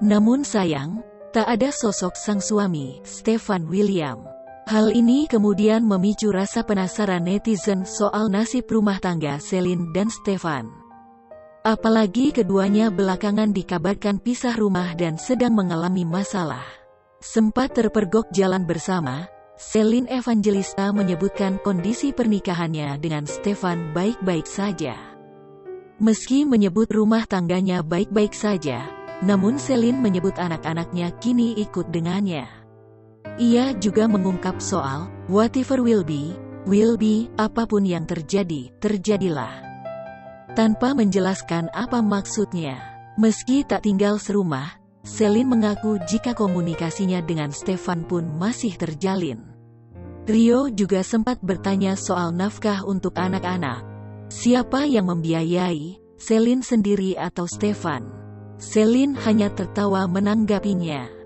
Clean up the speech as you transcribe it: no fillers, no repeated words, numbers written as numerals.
Namun sayang, tak ada sosok sang suami, Stefan William. Hal ini kemudian memicu rasa penasaran netizen soal nasib rumah tangga Celine dan Stefan. Apalagi keduanya belakangan dikabarkan pisah rumah dan sedang mengalami masalah. Sempat terpergok jalan bersama, Celine Evangelista menyebutkan kondisi pernikahannya dengan Stefan baik-baik saja. Meski menyebut rumah tangganya baik-baik saja, namun Celine menyebut anak-anaknya kini ikut dengannya. Ia juga mengungkap soal, whatever will be, apapun yang terjadi, terjadilah. Tanpa menjelaskan apa maksudnya. Meski tak tinggal serumah, Celine mengaku jika komunikasinya dengan Stefan pun masih terjalin. Rio juga sempat bertanya soal nafkah untuk anak-anak. Siapa yang membiayai, Celine sendiri atau Stefan? Celine hanya tertawa menanggapinya.